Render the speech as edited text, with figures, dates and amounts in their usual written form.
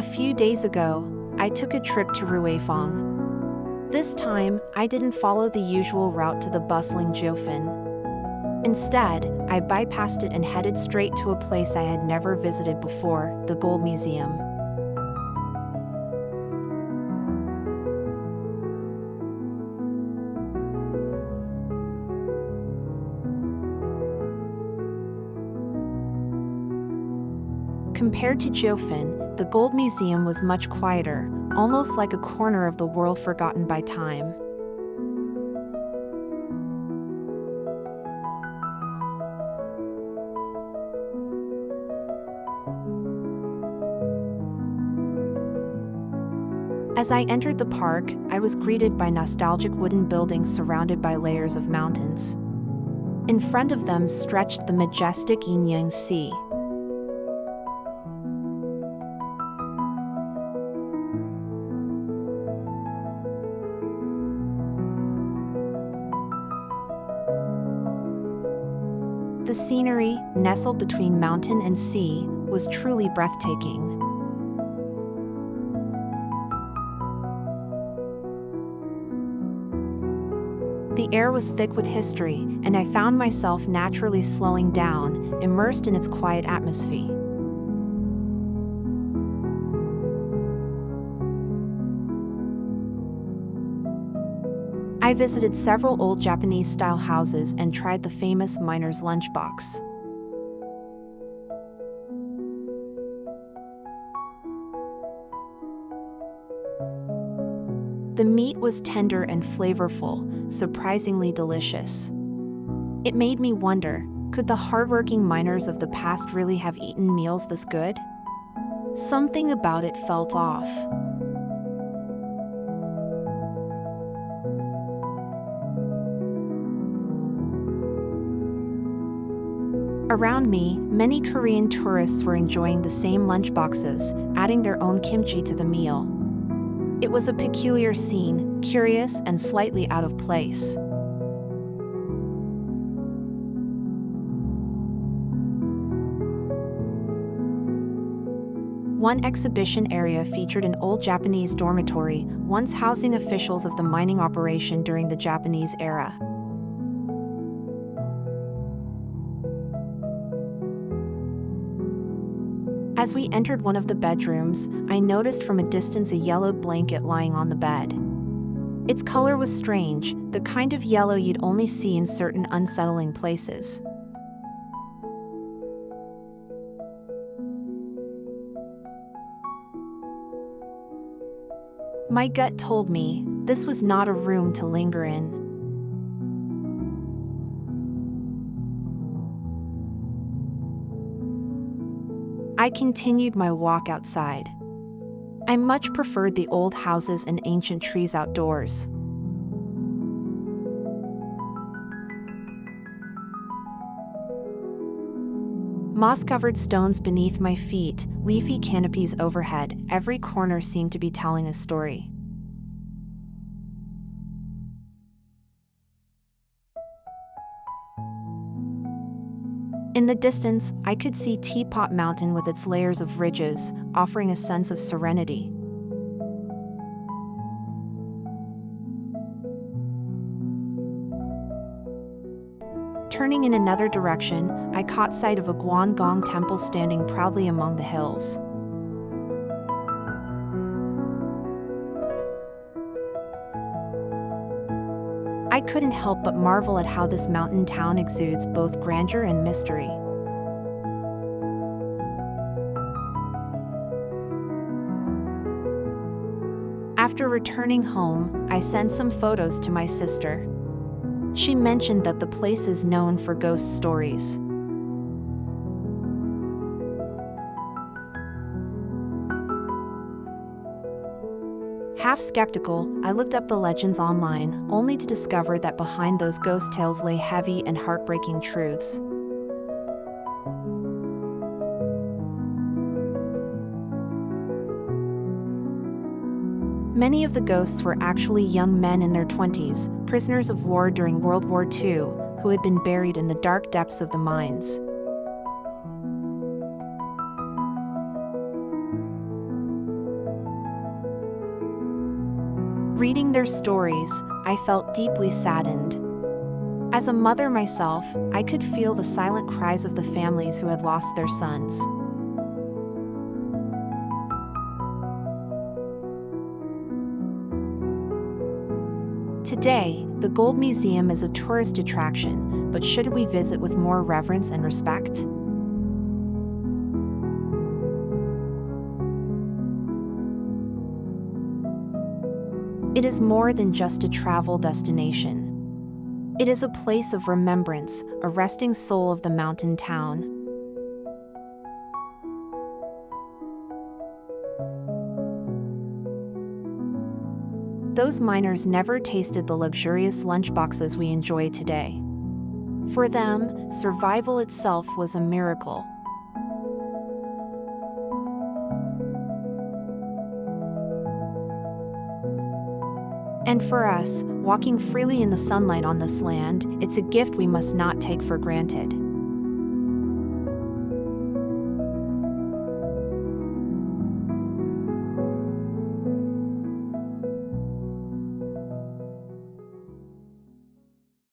few days ago, I took a trip to Ruifang. This time, I didn't follow the usual route to the bustling Jiufen. Instead, I bypassed it and headed straight to a place I had never visited before, the Gold Museum. Compared to Jiufen, the Gold Museum was much quieter, almost like a corner of the world forgotten by time. As I entered the park, I was greeted by nostalgic wooden buildings surrounded by layers of mountains. In front of them stretched the majestic Yinyang Sea. The scenery, nestled between mountain and sea, was truly breathtaking. The air was thick with history, and I found myself naturally slowing down, immersed in its quiet atmosphere. I visited several old Japanese-style houses and tried the famous miner's lunchbox. The meat was tender and flavorful, surprisingly delicious. It made me wonder, could the hardworking miners of the past really have eaten meals this good? Something about it felt off. Around me, many Korean tourists were enjoying the same lunchboxes, adding their own kimchi to the meal. It was a peculiar scene, curious and slightly out of place. One exhibition area featured an old Japanese dormitory, once housing officials of the mining operation during the Japanese era. As we entered one of the bedrooms, I noticed from a distance a yellowed blanket lying on the bed. Its color was strange, the kind of yellow you'd only see in certain unsettling places. My gut told me, this was not a room to linger in. I continued my walk outside. I much preferred the old houses and ancient trees outdoors. Moss-covered stones beneath my feet, leafy canopies overhead, every corner seemed to be telling a story. In the distance, I could see Teapot Mountain with its layers of ridges, offering a sense of serenity. Turning in another direction, I caught sight of a Guangdong temple standing proudly among the hills. I couldn't help but marvel at how this mountain town exudes both grandeur and mystery. After returning home, I sent some photos to my sister. She mentioned that the place is known for ghost stories. Half skeptical, I looked up the legends online, only to discover that behind those ghost tales lay heavy and heartbreaking truths. Many of the ghosts were actually young men in their 20s, prisoners of war during World War II, who had been buried in the dark depths of the mines. Reading their stories, I felt deeply saddened. As a mother myself, I could feel the silent cries of the families who had lost their sons. Today, the Gold Museum is a tourist attraction, but should we visit with more reverence and respect? It is more than just a travel destination. It is a place of remembrance, a resting soul of the mountain town. Those miners never tasted the luxurious lunchboxes we enjoy today. For them, survival itself was a miracle. And for us, walking freely in the sunlight on this land, it's a gift we must not take for granted.